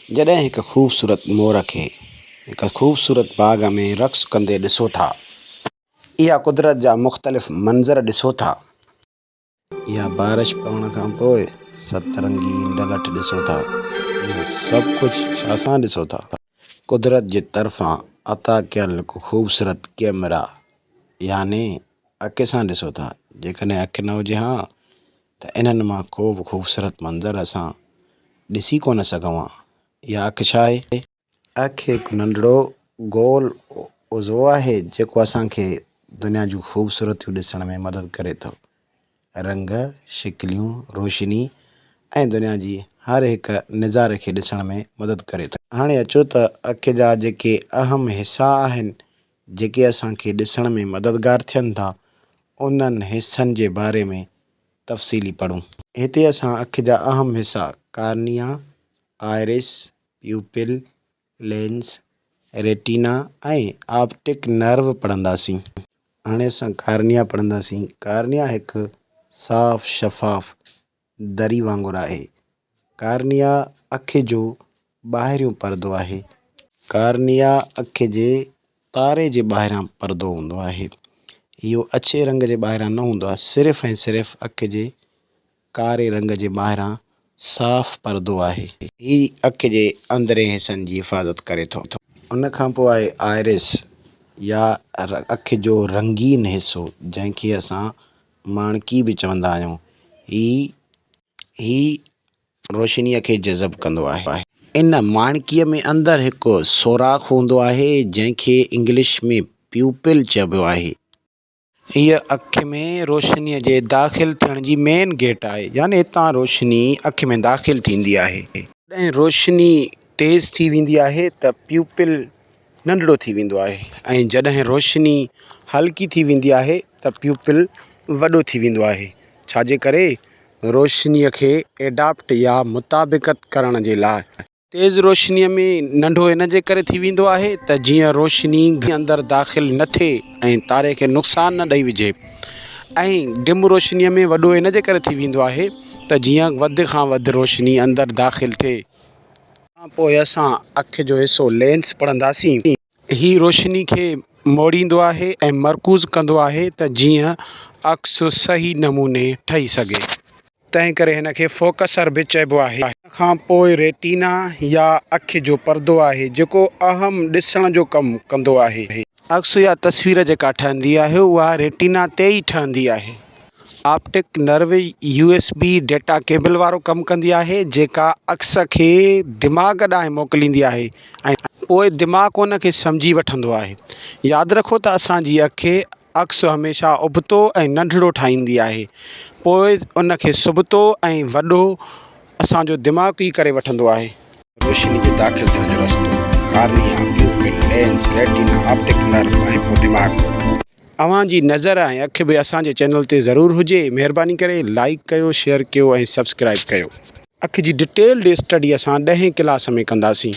जॾहिं हिकु ख़ूबसूरत मोर खे हिकु ख़ूबसूरत बाग़ में रक़्स कंदे ॾिसो था या कुदरत जा मुख़्तलिफ़ मंज़र ॾिसो था या बारिश पवण खां पोइ सतरंगी डलठ ॾिसो था, इहो सभु कुझु छा सां ॾिसो था? कुदरत जे तरफ़ां अता कयल हिकु ख़ूबसूरत कैमरा याने अखि सां ॾिसो था। जेकॾहिं अखि न हुजे हा त इन्हनि मां को बि ख़ूबसूरत मंज़र असां ॾिसी कोन सघूं हा। इहा अखि छा आहे? अखि हिकु नंढिड़ो गोल उज़ो आहे जेको असांखे दुनिया जूं ख़ूबसूरतियूं ॾिसण में मदद करे थो। रंग, शिकिलियूं, रोशनी ऐं दुनिया जी हर हिकु नज़ारे खे ॾिसण में मदद करे थो। हाणे अचो त अखि जा जेके अहम हिसा आहिनि जेके असांखे ॾिसण में मददगार थियनि था, उन्हनि हिसनि जे बारे में तफ़सीली पढ़ूं। हिते असां अखि जा अहम हिसा कार्निया, आइरिस, प्यूपिल, लेंस, रेटिना ऐं ऑप्टिक नर्व पढ़ंदासीं। हाणे असां कार्निया पढ़ंदासीं। कार्निया हिकु साफ़ शफ़ाफ़ दरी वांगुरु आहे। कार्निया अखि जो ॿाहिरियों परदो आहे। कार्निया अखि जे तारे जे ॿाहिरां परदो हूंदो आहे। इहो अछे रंग जे ॿाहिरां न हूंदो आहे, सिर्फ़ु ऐं सिर्फ़ु अखि जे कारे रंग जे ॿाहिरां साफ़ परदो आहे। हीउ अखि जे अंदरें हिसनि जी हिफ़ाज़त करे थो। उन खां पोइ आहे आइरिस या अखि जो रंगीन हिसो, जंहिंखे असां माणकी बि चवंदा आहियूं। ही रोशनीअ खे जज़ब कंदो आहे। इन माणकीअ में अंदरि हिकु सोराख़ हूंदो आहे जंहिंखे इंग्लिश में प्यूपिल चइबो आहे। हीअ अखि में रोशनीअ जे दाख़िल थियण जी मेन गेट आहे, यानी हितां रोशनी अखि में दाख़िल थींदी आहे। जॾहिं रोशनी तेज़ थी वेंदी आहे त प्यूपिल नंढिड़ो थी वेंदो आहे ऐं जॾहिं रोशनी हल्की थी वेंदी आहे त प्यूपिल वॾो थी वेंदो आहे। छाजे करे? रोशनीअ खे एडाप्ट या मुताबिक़त करण जे लाइ। तेज़ रोशनीअ में नंढो इन जे करे थी वेंदो आहे त जीअं रोशनी अंदरि दाख़िल न थिए ऐं तारे खे नुक़सानु न ॾेई विझे, ऐं डिम रोशनीअ में वॾो इन जे करे थी वेंदो आहे त जीअं वधि खां वधि रोशनी अंदरि दाख़िल थिए। पोइ असां अखि जो हिसो लेंस पढ़ंदासीं। ही रोशनी खे मोड़ींदो आहे ऐं मरकूज़ कंदो आहे त जीअं अक्स सही नमूने ठही सघे। तंहिं करे हिन खे फोकसर बि चइबो आहे। हिन खां पोइ रेटिना या अखि जो परदो आहे जेको अहम ॾिसण जो कमु कंदो आहे। अक्स या तस्वीर जेका ठहंदी आहे उहा रेटिना ते ई ठहंदी आहे। Optic nerve USB data cable वारो कमु कंदी आहे जेका अक्स खे दिमाग़ ॾांहुं मोकिलींदी आहे ऐं पोइ दिमाग़ उन खे सम्झी वठंदो आहे। यादि रखो त असांजी अखि अक्स हमेशह उबतो ऐं नंढिड़ो ठाहींदी आहे, पोइ उन खे सुबतो ऐं वॾो असांजो दिमाग़ ई करे वठंदो आहे। रोशनी जे दाख़िल थियण जो रस्तो cornea, प्यूपिल, lens, retina, optic nerve ऐं पोइ दिमाग़। अव्हां जी नज़र ऐं अखि बि असांजे चैनल ते ज़रूरु हुजे। महिरबानी करे लाइक कयो, शेयर कयो ऐं सब्सक्राइब कयो। अखि जी डिटेल्ड स्टडी असां 10हीं क्लास में कंदासीं।